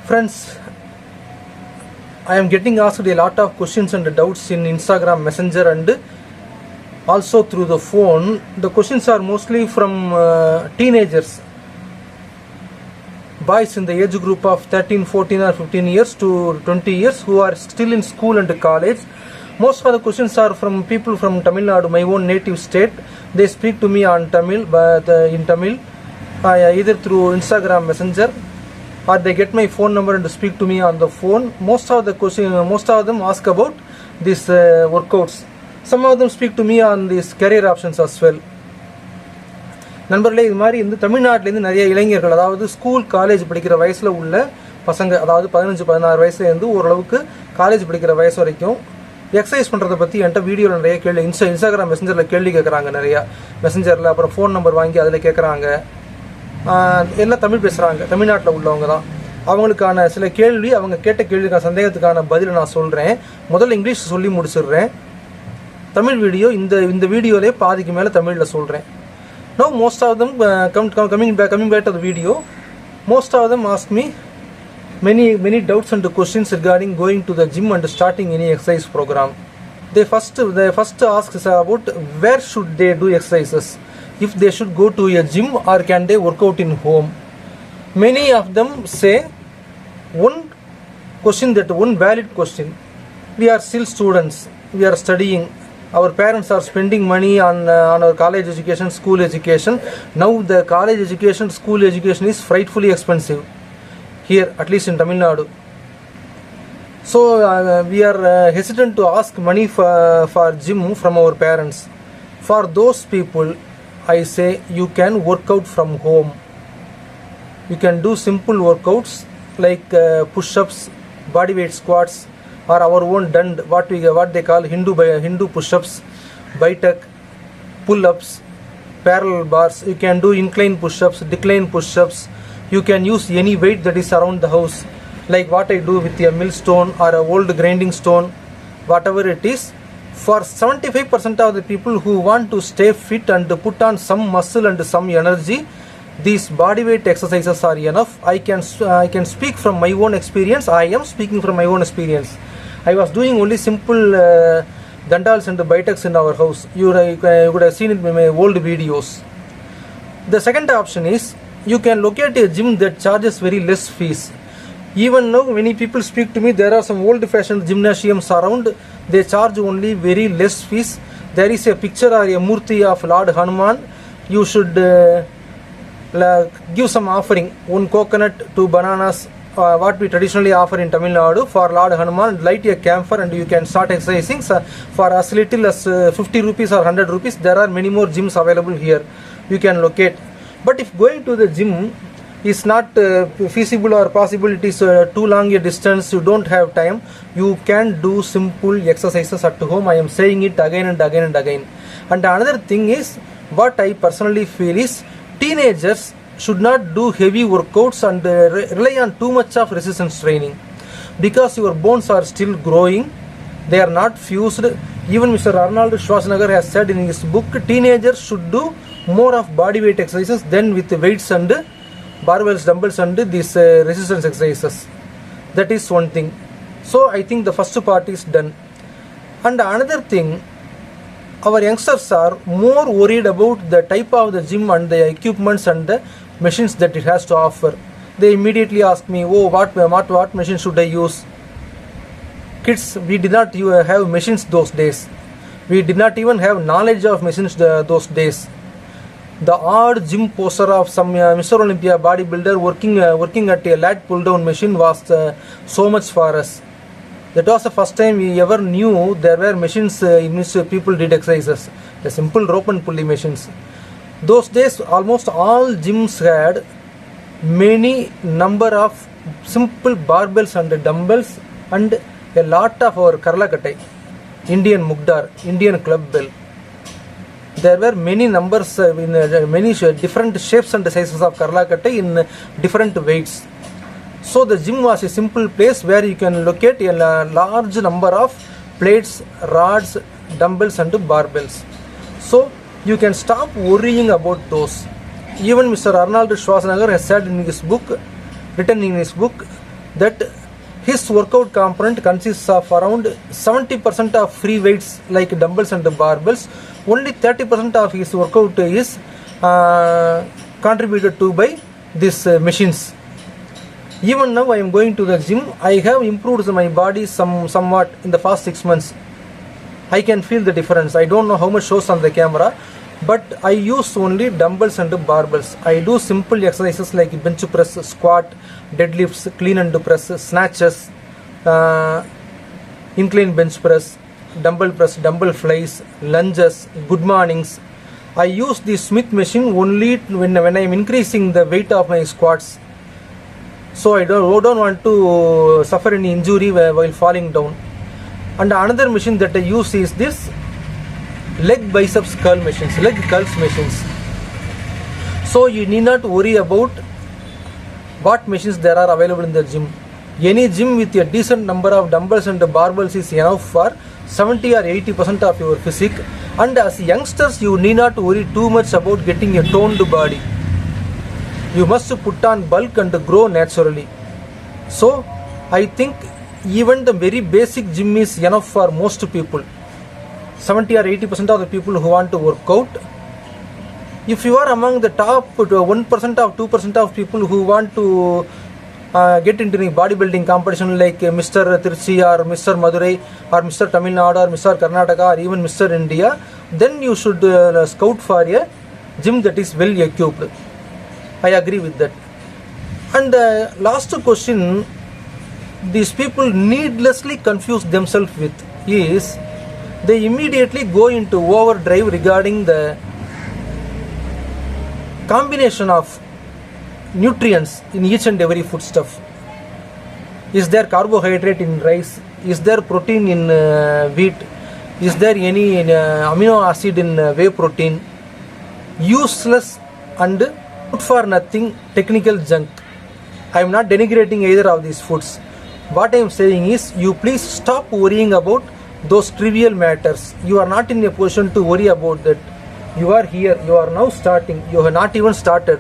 Friends, I am getting asked a lot of questions and doubts in Instagram Messenger and also through the phone. The questions are mostly from teenagers, boys in the age group of 13, 14 or 15 years to 20 years who are still in school and college. Most of the questions are from people from Tamil Nadu, my own native state. They speak to me on Tamil, in Tamil, either through Instagram Messenger, or they get my phone number and speak to me on the phone. Most of them ask about these workouts. Some of them speak to me on these career options as well. நண்பர்களே, இது மாதிரி இந்த தமிழ்நாட்டிலேருந்து நிறைய இளைஞர்கள், அதாவது school college படிக்கிற வயசில் உள்ள பசங்க, அதாவது 15-16 வயசுலேருந்து ஓரளவுக்கு காலேஜ் படிக்கிற வயசு வரைக்கும் எக்ஸசைஸ் பண்ணுறதை பற்றி என்கிட்ட வீடியோவில் நிறைய கேள்வி, இன்ஸ்டாகிராம் மெசஞ்சரில் கேள்வி கேட்குறாங்க. நிறையா மெசஞ்சரில், அப்புறம் ஃபோன் நம்பர் வாங்கி அதில் கேட்குறாங்க. எல்லாம் தமிழ் பேசுகிறாங்க, தமிழ்நாட்டில் உள்ளவங்க தான். அவங்களுக்கான சில கேள்வி, அவங்க கேட்ட கேள்விக்கான சந்தேகத்துக்கான பதிலை நான் சொல்கிறேன். முதல்ல இங்கிலீஷ் சொல்லி முடிச்சிடுறேன். தமிழ் வீடியோ இந்த வீடியோவிலே பாதிக்கு மேலே தமிழில் சொல்கிறேன். Now most of them coming back to the video, most of them ask me many doubts and questions regarding going to the gym and starting any exercise program. They first ask about where should they do exercises, if they should go to a gym or can they work out in home. Many of them say one valid question: we are still students, we are studying, our parents are spending money on our college education, school education. Now the college education, school education is frightfully expensive here, at least in Tamil Nadu. So we are hesitant to ask money for gym from our parents. For those people, I say you can work out from home. You can do simple workouts like push-ups, bodyweight squats, or our own dand, what they call Hindu push-ups, bicep, pull-ups, parallel bars. You can do incline push-ups, decline push-ups. You can use any weight that is around the house, like what I do with a millstone or a old grinding stone, whatever it is. For 75% of the people who want to stay fit and put on some muscle and some energy, these bodyweight exercises are enough. I can speak from my own experience. I am speaking from my own experience. I was doing only simple dandals and biceps in our house. You would have seen it in my old videos. The second option is you can locate a gym that charges very less fees. Even now, many people speak to me. There are some old-fashioned gymnasiums around. They charge only very less fees. There is a picture or a murti of Lord Hanuman. You should give some offering, one coconut, 2 bananas. What we traditionally offer in Tamil Nadu for Lord Hanuman, light a camphor and you can start exercising. For as little as 50 rupees or 100 rupees, there are many more gyms available here. You can locate. But if going to the gym is not feasible or possible, it is too long a distance, you don't have time, you can do simple exercises at home. I am saying it again and again and again. And another thing is, what I personally feel is, teenagers should not do heavy workouts and rely on too much of resistance training, because your bones are still growing, they are not fused. Even Mr. Arnold Schwarzenegger has said in his book, teenagers should do more of body weight exercises than with weights and barbells, dumbbells and these resistance exercises. That is one thing. So I think the first part is done. And another thing, our youngsters are more worried about the type of the gym and the equipments and the machines that it has to offer. They immediately ask me, oh, what machine should I use? Kids, we did not have machines those days. We did not even have knowledge of machines those days. The odd gym poster of some Mr. Olympia bodybuilder working at a lat pull down machine was so much for us. That was the first time we ever knew there were machines in which people did exercises, the simple rope and pulley machines. Those days, almost all gyms had many number of simple barbells and dumbbells and a lot of our karlakattai, Indian mugdar, Indian club bell. There were many numbers in many different shapes and sizes of karlakattai in different weights. So the gym was a simple place where you can locate a large number of plates, rods, dumbbells and barbells. So you can stop worrying about those. Even Mr. Arnold Schwarzenegger has said in his book, written in his book, that his workout component consists of around 70% of free weights like dumbbells and barbells. Only 30% of his workout is contributed to by these machines. Even now I am going to the gym. I have improved my body somewhat in the past 6 months. I can feel the difference. I don't know how much shows on the camera, but I use only dumbbells and barbells. I do simple exercises like bench press, squat, deadlifts, clean and press, snatches, incline bench press, dumbbell flies, lunges, good mornings. I use the Smith machine only when I am increasing the weight of my squats. So I don't want to suffer any injury while falling down. And another machine that I use is this leg biceps curl machines, leg curls machines. So you need not worry about what machines there are available in the gym. Any gym with a decent number of dumbbells and barbells is enough for 70 or 80% of your physique. And as youngsters, you need not worry too much about getting a toned body. You must put on bulk and grow naturally. So I think even the very basic gym is enough for most people. 70 or 80% of the people who want to work out. If you are among the top 1% or 2% of people who want to get into the bodybuilding competition like Mr. TRICHY or Mr. Madurai or Mr. Tamil Nadu or Mr. Karnataka or even Mr. India, then you should scout for a gym that is well equipped. I agree with that. And last question these people needlessly confuse themselves with is they immediately go into overdrive regarding the combination of nutrients in each and every foodstuff. Is there carbohydrate in rice? Is there protein in wheat? Is there any amino acid in whey protein? Useless and good for nothing technical junk. I am not denigrating either of these foods. What I am saying is you please stop worrying about those trivial matters. You are not in a position to worry about that. You are here, you are now starting, you have not even started.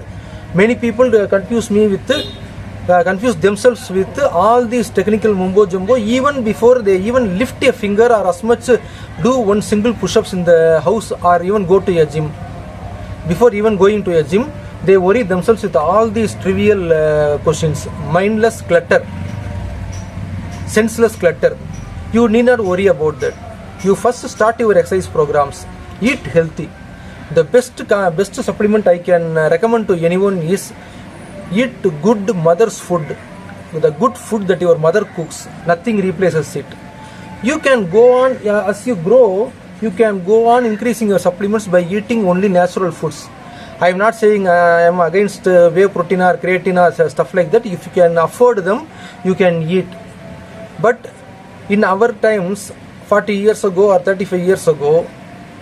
Many people confuse themselves with all these technical mumbo jumbo even before they even lift a finger or as much do one single push-ups in the house or even go to a gym. Before even going to a gym, they worry themselves with all these trivial questions. Mindless clutter, senseless clutter. You need not worry about that. You first start your exercise programs. Eat healthy. The best supplement I can recommend to anyone is eat good mother's food. The good food that your mother cooks. Nothing replaces it. You can go on, as you grow, you can go on increasing your supplements by eating only natural foods. I am not saying I am against whey protein or creatine or stuff like that. If you can afford them, you can eat. But in our times, 40 years ago or 35 years ago,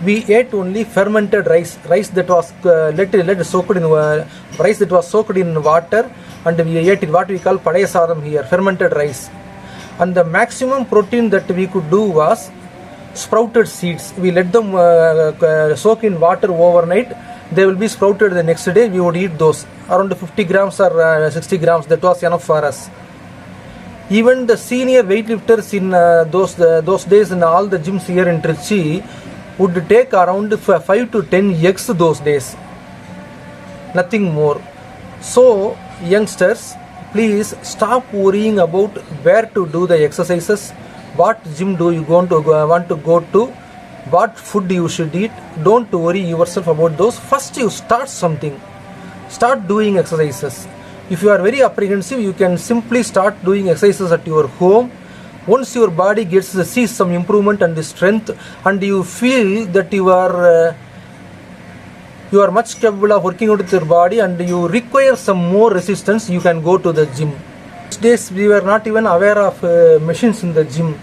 we ate only fermented rice that was rice that was soaked in water, and we ate it what we call padaya sadam here, fermented rice. And the maximum protein that we could do was sprouted seeds. We let them soak in water overnight. They will be sprouted the next day. We would eat those around 50 grams or 60 grams. That was enough for us. Even the senior weightlifters in those days in all the gyms here in Trichy would take around 5 to 10 eggs those days. Nothing more. So, youngsters, please stop worrying about where to do the exercises, what gym do you want to go to, what food you should eat. Don't worry yourself about those. First, you start something. Start doing exercises. If you are very apprehensive, you can simply start doing exercises at your home. Once your body sees some improvement and strength, and you feel that you are much capable of working out with your body and you require some more resistance, you can go to the gym. These days we were not even aware of machines in the gym.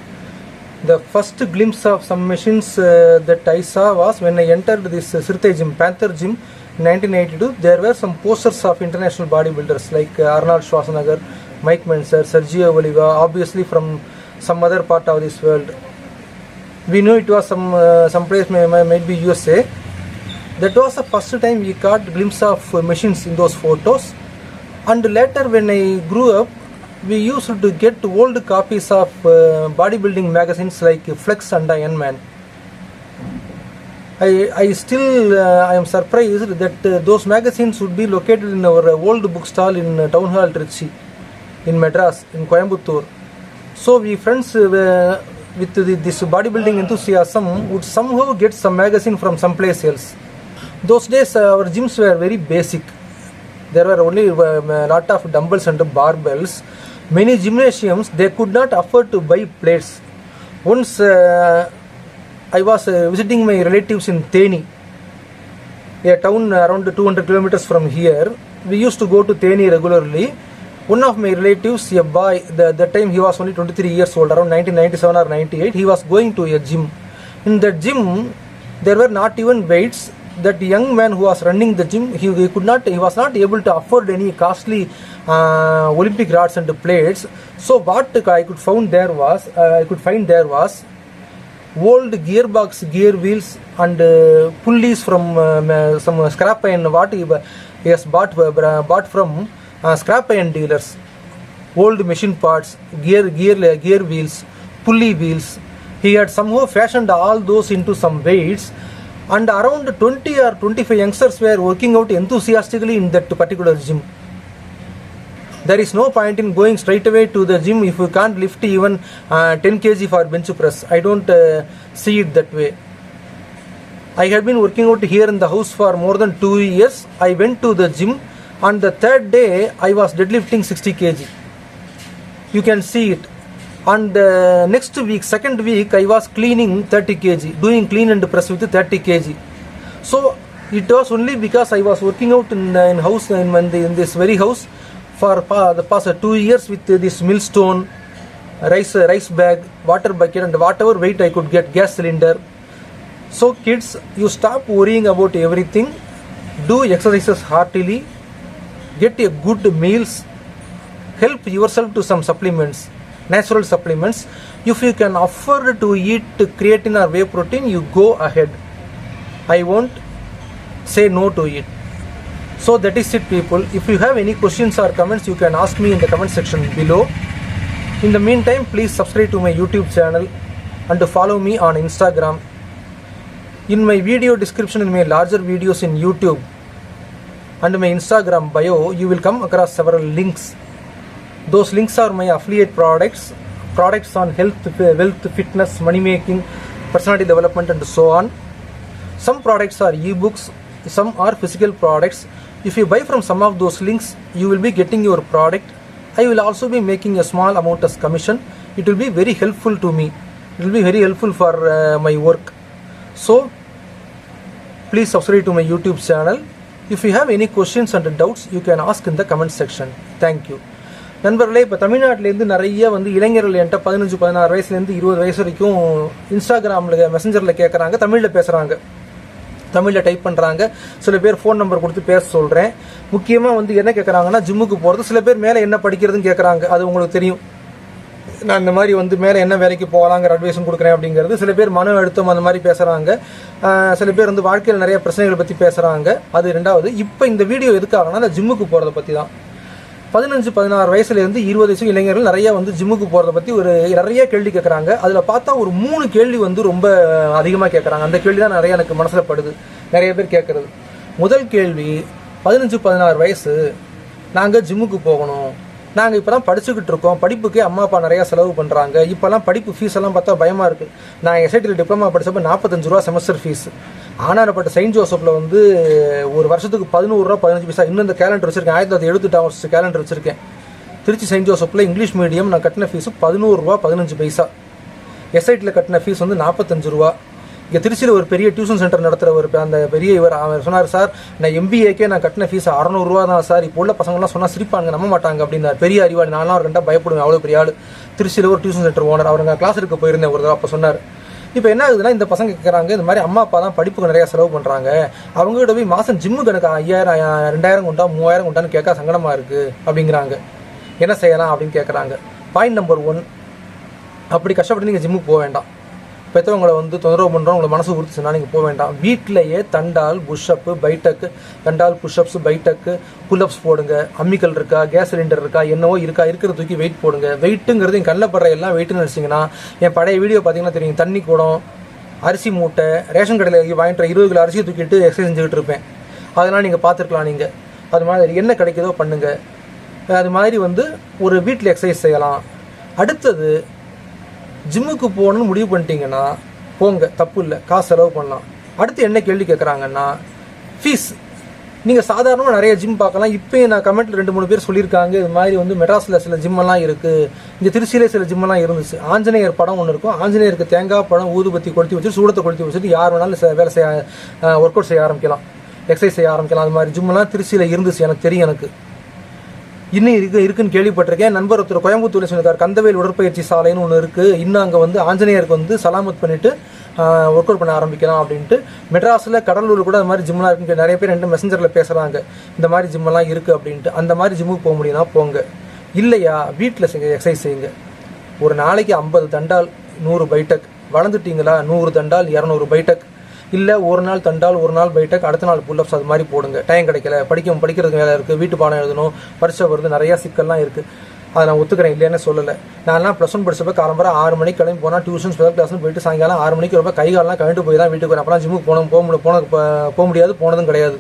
The first glimpse of some machines that I saw was when I entered this Sirte gym, Panther gym in 1982. There were some posters of international bodybuilders like Arnold Schwarzenegger, Mike Menzer, Sergio Oliva, obviously from some other part of this world. We knew it was some place, might be USA. That was the first time we caught glimpse of machines in those photos. And later when I grew up, we used to get old copies of bodybuilding magazines like Flex and Iron Man. I am surprised that those magazines would be located in our old bookstall in Town Hall TRICHY in Madras, in Coimbatore. So we friends with this bodybuilding enthusiasm would somehow get some magazine from someplace else. Those days our gyms were very basic. There were only a lot of dumbbells and barbells. Many gymnasiums, they could not afford to buy plates. Once I was visiting my relatives in Theni, a town around 200 kilometers from here. We used to go to Theni regularly. One of my relatives, a boy, that time he was only 23 years old, around 1997 or 98, he was going to a gym. In that gym, there were not even weights. That young man who was running the gym, he was not able to afford any costly Olympic rods and plates. So what I could find there was old gearbox, gear wheels and pulleys from some scrap iron what he has bought from scrap iron dealers. Old machine parts, gear wheels, pulley wheels. He had somehow fashioned all those into some weights, and around 20 or 25 youngsters were working out enthusiastically in that particular gym. There is no point in going straight away to the gym if you can't lift even 10 kg for bench press. I don't see it that way. I had been working out here in the house for more than 2 years. I went to the gym. On the third day, I was deadlifting 60 kg. You can see it. On the next week, second week, I was cleaning 30 kg, doing clean and press with 30 kg. So it was only because I was working out in this very house for the past 2 years with this millstone, rice bag, water bucket and whatever weight I could get, gas cylinder. So kids, you stop worrying about everything. Do exercises heartily. Get a good meals. Help yourself to some supplements, natural supplements. If you can afford to eat creatine or whey protein, you go ahead. I won't say no to it. So that is it, people. If you have any questions or comments, you can ask me in the comment section below. In the meantime, please subscribe to my YouTube channel and follow me on Instagram. In my video description, in my larger videos in YouTube and my Instagram bio, you will come across several links. Those links are my affiliate products on health, wealth, fitness, money making, personality development and so on. Some products are ebooks, some are physical products. If you buy from some of those links, you will be getting your product. I will also be making a small amount as commission. It will be very helpful to me. It will be very helpful for my work. So please subscribe to my YouTube channel. If you have any questions and doubts, you can ask in the comment section. Thank you. நண்பர்களே, இப்போ தமிழ்நாட்டிலேருந்து நிறைய இளைஞர்கள் என்கிட்ட 15-16 வயசுலேருந்து 20 வயசு வரைக்கும் இன்ஸ்டாகிராமில் மெசஞ்சரில் கேட்குறாங்க, தமிழில் பேசுகிறாங்க, தமிழில் டைப் பண்ணுறாங்க. சில பேர் ஃபோன் நம்பர் கொடுத்து பேச சொல்கிறேன். முக்கியமாக என்ன கேட்குறாங்கன்னா, ஜிம்முக்கு போகிறது. சில பேர் மேலே என்ன படிக்கிறதுன்னு கேட்குறாங்க. அது உங்களுக்கு தெரியும். நான் இந்த மாதிரி மேலே என்ன வேலைக்கு போகலாங்கிற அட்வைஸும் கொடுக்குறேன் அப்படிங்கிறது. சில பேர் மன அழுத்தம் அந்த மாதிரி பேசுகிறாங்க. சில பேர் வாழ்க்கையில் நிறைய பிரச்சனைகளை பற்றி பேசுகிறாங்க. அது ரெண்டாவது. இப்போ இந்த வீடியோ எதுக்காகனா, அந்த ஜிம்முக்கு போகிறத பற்றி தான். 15-16 வயசுலேருந்து 20 வயசு இளைஞர்கள் நிறைய ஜிம்முக்கு போகிறத பற்றி நிறைய கேள்வி கேட்குறாங்க. அதில் பார்த்தா ஒரு 3 கேள்வி ரொம்ப அதிகமாக கேட்குறாங்க. அந்த கேள்வி தான் நிறைய எனக்கு மனசில் படுது, நிறைய பேர் கேட்குறது. முதல் கேள்வி, 15-16 வயசு, நாங்கள் ஜிம்முக்கு போகணும், நாங்கள் இப்போ தான் படிச்சுக்கிட்டு இருக்கோம், படிப்புக்கே அம்மா அப்பா நிறையா செலவு பண்ணுறாங்க, இப்போல்லாம் படிப்பு ஃபீஸ் எல்லாம் பார்த்தா பயமாக இருக்குது. நான் எஸ்ஐடியில் டிப்ளமா படித்தப்போ 45 ரூபா செமஸ்டர் ஃபீஸ். ஆனாரப்பட்ட செயின்ட் ஜோசப்பில் ஒரு வருஷத்துக்கு 11 ரூபா 15 பைசா. இன்னும் இந்த கேலண்டர் வச்சுருக்கேன், 1978 வருஷம் கேலண்டர் வச்சுருக்கேன். திருச்சி செயின்ட் ஜோசப்பில் இங்கிலீஷ் மீடியம் நான் கட்டின ஃபீஸு 11 ரூபா 15 பைசா. எஸ்ஐடியில் கட்டின ஃபீஸ் 45 ரூபா. இங்கே திருச்சியில் ஒரு பெரிய டியூஷன் சென்டர் நடத்துகிற அந்த பெரிய அவர் சொன்னார், சார் நான் எம்பிஏக்கே நான் கட்டின ஃபீஸ் 600 ரூபா தான் சார். இப்போ உள்ள பசங்கள்லாம் சொன்னால் சிரிப்பாங்க, நம்ப மாட்டாங்க அப்படின்னார். பெரிய அறிவாளி, நான்லாம் அவர் கண்டா பயப்படுவேன், அவ்வளோ பெரிய ஆள். திருச்சியில் ஒரு டியூஷன் சென்டர் ஓனர். அவருங்க கிளாஸ் எடுக்க போயிருந்தேன் ஒரு தடவை. அப்போ சொன்னார், இப்போ என்ன ஆகுதுன்னா, இந்த பசங்க கேட்குறாங்க, இந்த மாதிரி அம்மா அப்பா தான் படிப்புக்கு நிறையா செலவு பண்ணுறாங்க, அவங்ககிட்ட போய் மாதம் ஜிம்முக்கு எனக்கு 5000 2000 கொண்டா 3000 கொண்டான்னு கேட்க சங்கடமாக இருக்குது அப்படிங்கிறாங்க. என்ன செய்யலாம் அப்படின்னு கேட்குறாங்க. பாயிண்ட் நம்பர் 1, அப்படி கஷ்டப்பட்டு நீங்கள் ஜிம்முக்கு போக வேண்டாம். பெற்றவங்களை வந்து தொந்தரவு பண்ணுறோம் உங்களை மனசு உறுத்துச்சுன்னா நீங்கள் போக வேண்டாம். வீட்டிலேயே தண்டால் புஷ்அப்பு பைட்டக்கு, தண்டால் புஷ்அப்ஸ் பைட்டக்கு புல்அப்ஸ் போடுங்க. அம்மிக்கல் இருக்கா, கேஸ் சிலிண்டர் இருக்கா, என்னவோ இருக்கா, இருக்கிற தூக்கி வெயிட் போடுங்க. வெயிட்டுங்கிறது என் கண்ணில் படுற எல்லாம் வெயிட்டுன்னு நினச்சிங்கன்னா என் பழைய வீடியோ பார்த்தீங்கன்னா தெரியும். தண்ணி குடம், அரிசி மூட்டை, ரேஷன் கடையில் வாங்கிட்டு 20 கிலோ அரிசியை தூக்கிட்டு எக்ஸசைஸ் செஞ்சுக்கிட்டு இருப்பேன். அதெல்லாம் நீங்கள் பார்த்துருக்கலாம். நீங்கள் அது மாதிரி என்ன கிடைக்குதோ பண்ணுங்கள். அது மாதிரி வந்து ஒரு வீட்டில் எக்ஸசைஸ் செய்யலாம். அடுத்தது ஜிம்முக்கு போகணுன்னு முடிவு பண்ணிட்டீங்கன்னா போங்க, தப்பு இல்லை, காசு செலவு பண்ணலாம். அடுத்து என்ன கேள்வி கேட்குறாங்கன்னா ஃபீஸ். நீங்கள் சாதாரணமாக நிறைய ஜிம் பார்க்கலாம். இப்போயும் நான் கமெண்ட்டில் 2-3 பேர் சொல்லியிருக்காங்க இது மாதிரி வந்து மெட்ராஸில் சில ஜிம்மெல்லாம் இருக்குது, இங்கே திருச்சியிலே சில ஜிம்மெல்லாம் இருந்துச்சு. ஆஞ்சநேயர் படம் ஒன்று இருக்கும். ஆஞ்சநேயருக்கு தேங்காய் படம் ஊதுபத்தி கொளுத்தி வச்சு சூடத்தை கொளுத்தி வச்சுட்டு யார் வேணாலும் வேலை செய்ய ஒர்க் அவுட் செய்ய ஆரம்பிக்கலாம், எக்ஸசைஸ் செய்ய ஆரம்பிக்கலாம். அது மாதிரி ஜிம்மெல்லாம் திருச்சியில் இருந்துச்சு, எனக்கு தெரியும். எனக்கு இன்னும் இருக்குன்னு கேள்விப்பட்டிருக்கேன். நண்பர் ஒருத்தர் கோயம்புத்தூர்ல சொல்லியிருக்காரு, கந்தவேல் உடற்பயிற்சி சாலைன்னு ஒன்று இருக்குது. இன்னும் அங்கே வந்து ஆஞ்சநேயருக்கு வந்து சலாமத் பண்ணிட்டு ஒர்க் அவுட் பண்ண ஆரம்பிக்கலாம் அப்படின்ட்டு. மெட்ராஸில் கடலூர் கூட அது மாதிரி ஜிம்லாம் இருக்குன்னு நிறைய பேர் என்கிட்ட மெசஞ்சரில் பேசுகிறாங்க. இந்த மாதிரி ஜிம்மெல்லாம் இருக்குது அப்படின்ட்டு. அந்த மாதிரி ஜிம்முக்கு போக முடியும்னா போங்க. இல்லையா வீட்டில் எக்ஸசைஸ் செய்யுங்க. ஒரு நாளைக்கு 50 தண்டால் 100 பைட்டக். வளர்ந்துட்டீங்களா 100 தண்டால் 200 பைட்டக். இல்லை ஒரு நாள் தண்டால் ஒரு நாள் பைட்டக், அடுத்த நாள் புல்அப்ஸ். அது மாதிரி போடுங்க. டைம் கிடைக்கல, படிக்கிறதுக்கு வேலை இருக்குது, வீட்டு பாடம் எழுதணும், பரீட்சை வருது, நிறையா சிக்கல்லாம் இருக்குது. அதை நான் ஒத்துக்கிறேன், இல்லைன்னு சொல்லலை. நான்லாம் +1 படிச்சப்போ காலம்பர 6 மணிக்கு கிளம்பி போனால் டியூஷன் ஸ்பெஷல் கிளாஸ்னு போயிட்டு சாயங்காலம் 6 மணிக்கு ரொம்ப கைகாலெலாம் கழிட்டு போய் தான் வீட்டுக்கு வரேன். அப்போலாம் ஜிம்முக்கு போக முடியாது, போனதும் கிடையாது.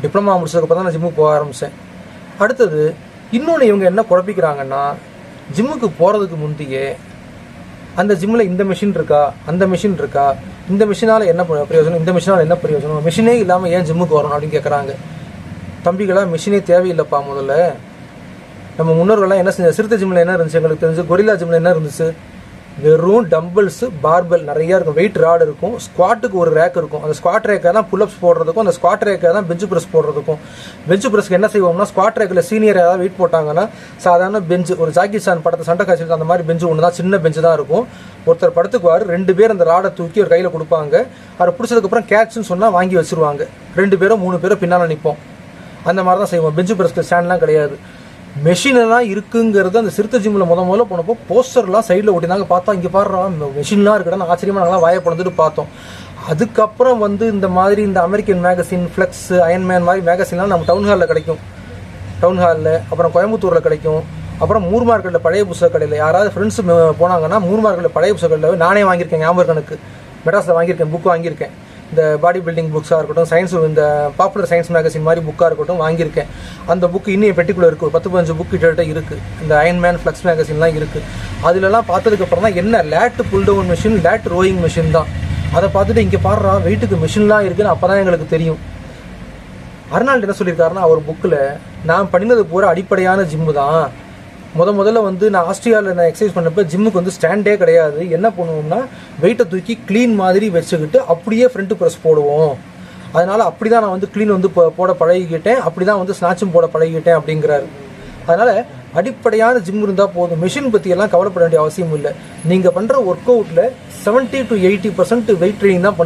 டிப்ளமா முடிச்சதுக்கப்புறம் தான் நான் ஜிம்முக்கு போக ஆரம்பித்தேன். அடுத்தது இன்னொன்று இவங்க என்ன குழப்பிக்கிறாங்கன்னா, ஜிம்முக்கு போகிறதுக்கு முந்தையே அந்த ஜிம்மில் இந்த மிஷின் இருக்கா, அந்த மிஷின் இருக்கா, இந்த மிஷினால் என்ன பிரயோஜனம், இந்த மிஷினால் என்ன பிரயோஜனம், மிஷினே இல்லாமல் ஏன் ஜிம்முக்கு வரணும் அப்படின்னு கேட்குறாங்க. தம்பிகளா, மிஷினே தேவையில்லைப்பா. முதல்ல நம்ம முன்னோர்கள்லாம் என்ன செஞ்ச, சிறுத்தை ஜிம்மில் என்ன இருந்துச்சு எங்களுக்கு தெரிஞ்சு, கொரில்லா ஜிம்மில் என்ன இருந்துச்சு, வெறும் டம்பிள்ஸு, பார்பெல் நிறையா இருக்கும், வெயிட் ராட் இருக்கும், ஸ்குவாட்டுக்கு ஒரு ரேக் இருக்கும். அந்த ஸ்குவாட் ரேக்காக தான் புல்அப்ஸ் போடுறதுக்கும், அந்த ஸ்குவாட் ரேக்காக தான் பெஞ்சு ப்ரெஸ் போடுறதுக்கும். பெஞ்சு ப்ரெஸ்க்கு என்ன செய்வோம்னா, ஸ்குவாட் ரேக்கில் சீனியர் ஏதாவது வெயிட் போட்டாங்கன்னா சாதாரண பெஞ்சு, ஒரு ஜாக்கி சான் படத்தை சண்டை காட்சி அந்த மாதிரி பெஞ்சு ஒன்று தான், சின்ன பெஞ்சு தான் இருக்கும். ஒருத்தர் படத்துக்குவார், 2 பேர் அந்த ராடை தூக்கி ஒரு கையில் கொடுப்பாங்க. அதை பிடிச்சதுக்கப்புறம் கேட்ச்னு சொன்னால் வாங்கி வச்சுருவாங்க. 2 பேரோ 3 பேரோ பின்னால் நிற்போம். அந்த மாதிரி தான் செய்வோம். பெஞ்சு ப்ரெஸ்க்கு ஸ்டாண்ட்லாம் கிடையாது. மெஷினெல்லாம் இருக்குங்கிறது அந்த சிறுத்தை ஜிம்மில் முதல்ல போனப்போ போஸ்டர்லாம் சைடில் ஒட்டினாங்க. பார்த்தா இங்கே பாடுறா மெஷின்லாம் இருக்குடா, ஆச்சரியமாக நாங்களாம் வாயை பிறந்துட்டு பார்த்தோம். அதுக்கப்புறம் வந்து இந்த மாதிரி இந்த அமெரிக்கன் மேகசின், ஃப்ளெக்ஸ், அயன்மேன் மாதிரி மேகசின்லாம் நம்ம டவுன் ஹாலில் கிடைக்கும். டவுன் ஹாலில் அப்புறம் கோயம்புத்தூரில் கிடைக்கும். அப்புறம் 3 மார்க்கெட்டில் பழைய புத்தக கடையில் யாராவது ஃப்ரெண்ட்ஸ் போனாங்கன்னா 3 மார்க்கெட்டில் பழைய புத்தக கடையில் நானே வாங்கியிருக்கேன். ஞாபகம் எனக்கு மெட்ராஸில் வாங்கியிருக்கேன், புக் வாங்கியிருக்கேன். இந்த பாடி பில்டிங் புக்ஸாக இருக்கட்டும், சயின்ஸ், இந்த பாப்புலர் சயின்ஸ் மேகசின் மாதிரி புக்காக இருக்கட்டும் வாங்கியிருக்கேன். அந்த புக்கு இன்னும் பெட்டிக்குள்ளே இருக்குது. ஒரு 10-15 புக்கு கிட்ட இருக்குது. இந்த அயன்மேன், ஃப்ளெக்ஸ் மேகசின்லாம் இருக்குது. அதிலெல்லாம் பார்த்ததுக்கப்புறம் தான் என்ன lat pull down machine, lat rowing machine தான். அதை பார்த்துட்டு இங்கே பாடுறா வெயிட்டுக்கு மிஷின்லாம் இருக்குன்னு அப்போ தான் எங்களுக்கு தெரியும். அர்னால்டு என்ன சொல்லியிருக்காருன்னா, அவர் புக்கில் நான் பண்ணினது பூரா அடிப்படையான ஜிம்மு தான். முதல்ல வந்து நான் ஆஸ்திரேலியாவில் நான் எக்ஸசைஸ் பண்ணப்போ ஜிம்முக்கு வந்து ஸ்டாண்டே கிடையாது. என்ன பண்ணுவோம்னா, வெயிட்டை தூக்கி க்ளீன் மாதிரி வச்சுக்கிட்டு அப்படியே ஃப்ரண்ட் ப்ரெஸ் போடுவோம். அதனால் அப்படி தான் நான் வந்து க்ளீன் வந்து போட பழகிக்கிட்டேன், அப்படி தான் வந்து ஸ்நாச்சும் போட பழகிக்கிட்டேன் அப்படிங்கிறாரு. அதனால் அடிப்படையான ஜிம் இருந்தால் போதும். மிஷின் பற்றியெல்லாம் கவலைப்பட வேண்டிய அவசியம் இல்லை. நீங்கள் பண்ணுற ஒர்க் அவுட்டில் 70 to 80% வெயிட் ட்ரெயினிங் தான்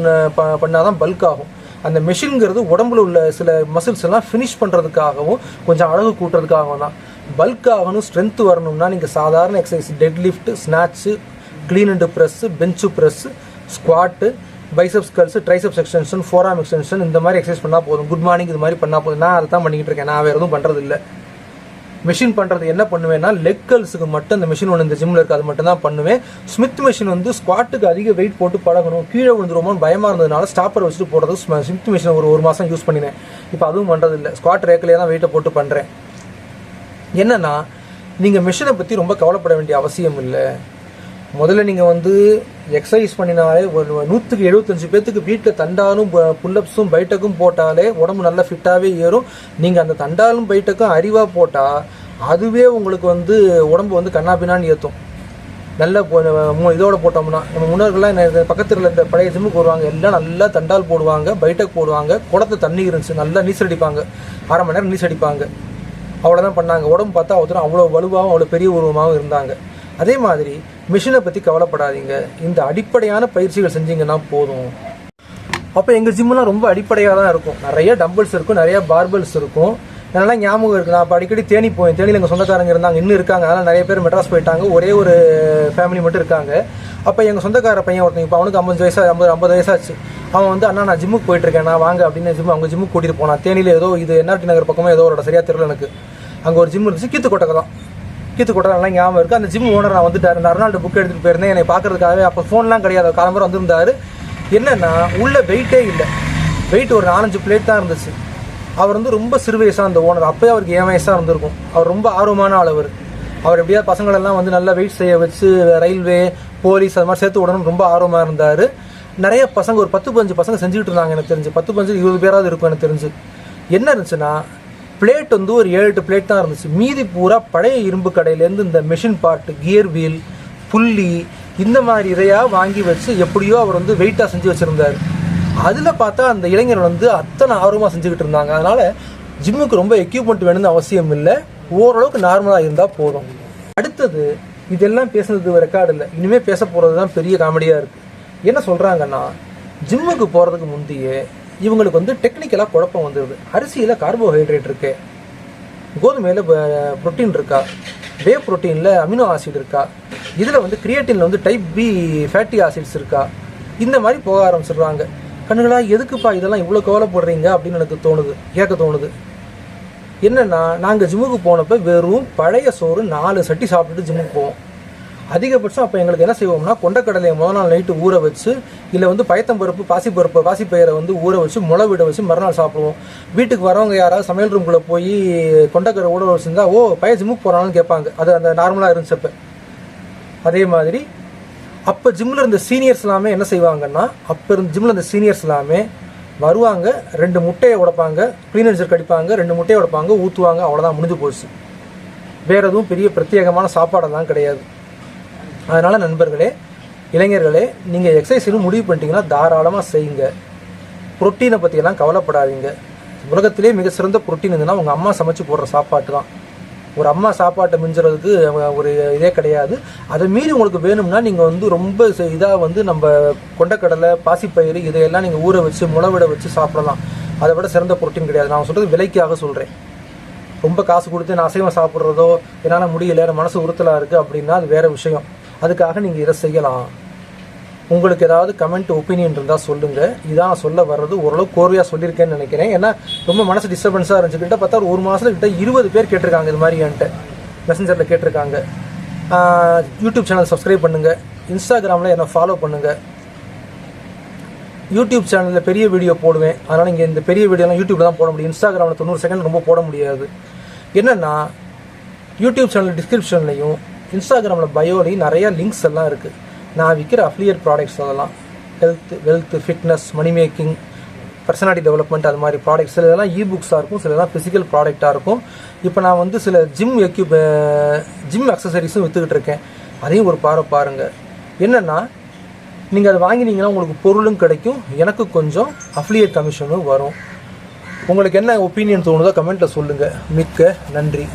பண்ணால் தான் பல்க் ஆகும். அந்த மெஷின்ங்கிறது உடம்புல உள்ள சில மசில்ஸ் எல்லாம் ஃபினிஷ் பண்ணுறதுக்காகவும் கொஞ்சம் அழகு கூட்டுறதுக்காகவும் தான். பல்க் ஆகணும், ஸ்ட்ரென்த் வரணும்னா நீங்கள் சாதாரண exercise, deadlift, snatch, clean and press, bench press, squat, biceps curls, triceps extension, forearm extension, இந்த மாதிரி எக்ஸசைஸ் பண்ணால் போதும். குட் மார்னிங் இது மாதிரி பண்ணால் போதும். நான் அதை தான் பண்ணிக்கிட்டு இருக்கேன். நான் வேறு எதுவும் பண்ணுறது இல்லை. மிஷின் பண்ணுறது என்ன பண்ணுவேன்னா, லெக் கர்ல்ஸுக்கு மட்டும் அந்த மிஷின் ஒன்று இந்த ஜிம்மில் இருக்குது, அது மட்டும் தான் பண்ணுவேன். ஸ்மித் மிஷின் வந்து ஸ்குவாட்டுக்கு அதிக வெயிட் போட்டு பழகணும், கீழே விழுந்துருமோன்னு பயமாக இருந்ததுனால ஸ்டாப்பர் வச்சுட்டு போடுறது ஸ்மித் மிஷின் ஒரு மாதம் யூஸ் பண்ணினேன். இப்போ அதுவும் பண்ணுறது இல்லை. ஸ்குவாட் ரேக்கிலே தான் வெயிட்டை போட்டு பண்ணுறேன். என்னன்னா, நீங்கள் மிஷினை பற்றி ரொம்ப கவலைப்பட வேண்டிய அவசியம் இல்லை. முதல்ல நீங்கள் வந்து எக்ஸசைஸ் பண்ணினாலே, ஒரு 175 பேர்த்துக்கு வீட்டில் தண்டாலும் புல்லப்ஸும் பைட்டக்கும் போட்டாலே உடம்பு நல்லா ஃபிட்டாகவே ஏறும். நீங்கள் அந்த தண்டாலும் பைட்டக்கும் அறிவாக போட்டால் அதுவே உங்களுக்கு வந்து உடம்பு வந்து கண்ணாபின்னான்னு ஏற்றும். நல்ல இதோட போட்டோம்னா, நம்ம முன்னோர்கள்லாம் பக்கத்தில் இந்த பழைய ஜிம்முக்கு வருவாங்க, எல்லாம் நல்லா தண்டால் போடுவாங்க, பைட்டக் போடுவாங்க, குடத்தை தண்ணி இருந்துச்சு, நல்லா நீச்சல் அடிப்பாங்க, 1/2 மணி நேரம் நீச்சல் அடிப்பாங்க. அவ்வளோதான் பண்ணாங்க. உடம்பு பார்த்தா ஒருத்தரும் அவ்வளோ வலுவாகவும் அவ்வளோ பெரிய உருவமாகவும் இருந்தாங்க. அதே மாதிரி மிஷினை பற்றி கவலைப்படாதீங்க. இந்த அடிப்படையான பயிற்சிகள் செஞ்சீங்கன்னா போதும். அப்போ எங்கள் ஜிம்மெலாம் ரொம்ப அடிப்படையாக தான் இருக்கும். நிறைய டம்பிள்ஸ் இருக்கும், நிறையா பார்பல்ஸ் இருக்கும். அதனால் ஞாபகம் இருக்குது. நான் அப்போ அடிக்கடி தேனி போவேன். தேனியில் எங்கள் சொந்தக்காரங்க இருந்தாங்க, இன்னும் இருக்காங்க. அதனால் நிறைய பேர் மெட்ராஸ் போயிட்டாங்க, ஒரே ஒரு ஃபேமிலி மட்டும் இருக்காங்க. அப்போ எங்கள் சொந்தக்கார பையன் ஒருத்தங்க, இப்போ அவனுக்கு 50 வயசாச்சு. அவன் வந்து அண்ணா நான் ஜிம்முக்கு போயிட்டுருக்கேன், நான் வாங்க அப்படின்னு அவங்க ஜிம்முக்கு கூட்டிகிட்டு போனான். தேனியில் ஏதோ இது என்ஆர்டி நகர் பக்கமாக ஏதோ ஒரு சரியாக தெரியல எனக்கு. அங்கே ஒரு ஜிம் இருந்துச்சு, கீத்துக்கோட்டை தான். கீத்துக்கோட்டை நல்லா ஞாபகம் இருக்குது. அந்த ஜிம் ஓனர் நான் வந்துட்டார். நான் அருணாள்கிட்ட புக் எடுத்துகிட்டு போயிருந்தேன் என்னை பார்க்கறதுக்காகவே. அப்போ ஃபோன்லாம் கிடையாது, காலம்பரம் வந்திருந்தார். என்னென்னா உள்ள வெயிட்டே இல்லை, வெயிட் ஒரு 4-5 பிளேட் தான் இருந்துச்சு. அவர் வந்து ரொம்ப சிறு வயசாக அந்த ஓனர், அப்போயே அவருக்கு 7 வயசாக இருந்திருக்கும். அவர் ரொம்ப ஆர்வமான ஆளவர். அவர் எப்படியாவது பசங்களெல்லாம் வந்து நல்லா வெயிட் செய்ய வச்சு ரயில்வே போலீஸ் அது மாதிரி சேர்த்து விடணும்னு ரொம்ப ஆர்வமாக இருந்தார். நிறைய பசங்க ஒரு 10-15 பசங்க செஞ்சுக்கிட்டு இருந்தாங்க எனக்கு தெரிஞ்சு. 10-20 பேராவது இருக்கும் எனக்கு தெரிஞ்சு. என்ன இருந்துச்சுன்னா பிளேட் வந்து ஒரு 7-8 பிளேட் தான் இருந்துச்சு. மீதி பூரா பழைய இரும்பு கடையிலேருந்து இந்த மெஷின் பார்ட், கியர் வீல், புள்ளி இந்த மாதிரி இதையாக வாங்கி வச்சு எப்படியோ அவர் வந்து வெயிட்டாக செஞ்சு வச்சுருந்தார். அதில் பார்த்தா அந்த இளைஞர் வந்து அத்தனை ஆர்வமாக செஞ்சுக்கிட்டு இருந்தாங்க. அதனால் ஜிம்முக்கு ரொம்ப எக்யூப்மெண்ட் வேணும்னு அவசியம் இல்லை, ஓரளவுக்கு நார்மலாக இருந்தால் போதும். அடுத்தது இதெல்லாம் பேசுனது ரெக்கார்டு இல்லை, இனிமேல் பேச போகிறது தான் பெரிய காமெடியாக இருக்குது. என்ன சொல்கிறாங்கன்னா ஜிம்முக்கு போகிறதுக்கு முந்தையே இவங்களுக்கு வந்து டெக்னிக்கலாக குழப்பம் வந்துடுது. அரிசியில் கார்போஹைட்ரேட் இருக்கு, கோதுமையில் ப்ரோட்டீன் இருக்கா, வே ப்ரோட்டீனில் அமினோ ஆசிட் இருக்கா, இதில் வந்து கிரியேட்டினில் வந்து டைப் பி ஃபேட்டி ஆசிட்ஸ் இருக்கா, இந்த மாதிரி போக ஆரம்பிச்சிடுறாங்க. கண்ணுங்களா எதுக்குப்பா இதெல்லாம் இவ்வளோ கவலைப்படுறீங்க அப்படின்னு எனக்கு கேட்க தோணுது. என்னென்னா நாங்கள் ஜிம்முக்கு போனப்போ வெறும் பழைய சோறு 4 சட்டி சாப்பிட்டுட்டு ஜிம்முக்கு போவோம். அதிகபட்சம் அப்போ எங்களுக்கு என்ன செய்வோம்னா கொண்டக்கடலையை முதல் நாள் நைட்டு ஊற வச்சு, இல்லை வந்து பயத்தம்பருப்பு பாசிப்பயிரை வந்து ஊற வச்சு முளை விட வச்சு மறுநாள் சாப்பிடுவோம். வீட்டுக்கு வரவங்க யாராவது சமையல் ரூம்குள்ளே போய் கொண்டக்கடலை ஊற வச்சுருந்தா ஓ பையன் ஜிம்முக்கு போகிறான்னு கேட்பாங்க. அது அந்த நார்மலாக இருந்துச்சப்போ. அதே மாதிரி அப்போ ஜிம்மில் இருந்த சீனியர்ஸ் எல்லாமே என்ன செய்வாங்கன்னா, அப்போ இருந்த ஜிம்மில் இருந்த சீனியர்ஸ் எல்லாமே வருவாங்க, 2 முட்டையை உடைப்பாங்க, க்ளீனர்ஸர் கடிப்பாங்க, 2 முட்டையை உடைப்பாங்க, ஊற்றுவாங்க, அவ்வளோதான், முடிஞ்சு போச்சு. வேறு எதுவும் பெரிய பிரத்யேகமான சாப்பாடெல்லாம் கிடையாது. அதனால் நண்பர்களே, இளைஞர்களே, நீங்கள் எக்ஸசைஸ்னு முடிவு பண்ணிட்டீங்கன்னா தாராளமாக செய்யுங்க. புரோட்டீனை பற்றியெல்லாம் கவலைப்படாதீங்க. உலகத்திலே மிக சிறந்த புரோட்டீன் இருந்ததுன்னா உங்கள் அம்மா சமைச்சு போடுற சாப்பாட்டு தான். ஒரு அம்மா சாப்பாட்டை மிஞ்சுறதுக்கு ஒரு இதே கிடையாது. அதை மீறி உங்களுக்கு வேணும்னா நீங்கள் வந்து ரொம்ப இதாக வந்து நம்ம கொண்டக்கடலை, பாசிப்பயிறு இதையெல்லாம் நீங்கள் ஊற வச்சு முளவிட வச்சு சாப்பிடலாம். அதை விட சிறந்த புரோட்டீன் கிடையாது. நான் சொல்கிறது விலைக்காக சொல்கிறேன். ரொம்ப காசு கொடுத்து நான் அசைவம் சாப்பிட்றதோ என்னால் முடியல, மனசு உறுத்தலாக இருக்குது அப்படின்னா அது வேறு விஷயம். அதுக்காக நீங்கள் இதை செய்யலாம். உங்களுக்கு ஏதாவது கமெண்ட் ஒப்பீனியன் இருந்தால் சொல்லுங்கள். இதான் நான் சொல்ல வர்றது. ஓரளவு கோர்வையாக சொல்லியிருக்கேன்னு நினைக்கிறேன். ஏன்னா ரொம்ப மனசு டிஸ்டர்பன்ஸாக இருந்துச்சு. கிட்ட பார்த்தா ஒரு மாதத்தில் கிட்ட 20 பேர் கேட்டிருக்காங்க இது மாதிரி என்கிட்ட மெசஞ்சரில் கேட்டிருக்காங்க. யூடியூப் சேனல் சப்ஸ்கிரைப் பண்ணுங்கள், இன்ஸ்டாகிராமில் என்னை ஃபாலோ பண்ணுங்கள். யூடியூப் சேனலில் பெரிய வீடியோ போடுவேன். அதனால் இங்கே இந்த பெரிய வீடியோலாம் யூடியூப்பில் தான் போட முடியும். இன்ஸ்டாகிராமில் 90 செகண்ட் ரொம்ப போட முடியாது. என்னென்னா யூடியூப் சேனல் டிஸ்கிரிப்ஷன்லையும் இன்ஸ்டாகிராமில் பயோலையும் நிறையா லிங்க்ஸ் எல்லாம் இருக்குது. நான் விற்கிற அஃபிலியேட் ப்ராடக்ட்ஸ், அதெல்லாம் wealth, fitness, money making, personality development, அது மாதிரி ப்ராடக்ட்ஸ். சிலதெல்லாம் இ-புக்ஸாக இருக்கும், சிலதெல்லாம் ஃபிசிக்கல் ப்ராடக்டாக இருக்கும். இப்போ நான் வந்து சில ஜிம் அக்சசரிஸும் விற்றுக்கிட்டு இருக்கேன். அதையும் ஒரு பாருங்கள். என்னென்னா நீங்கள் அதை வாங்கினீங்கன்னா உங்களுக்கு பொருளும் கிடைக்கும், எனக்கு கொஞ்சம் அஃபிலியேட் கமிஷனும் வரும். உங்களுக்கு என்ன ஒப்பீனியன் தோணுதோ கமெண்ட்டில் சொல்லுங்கள். மிக்க நன்றி.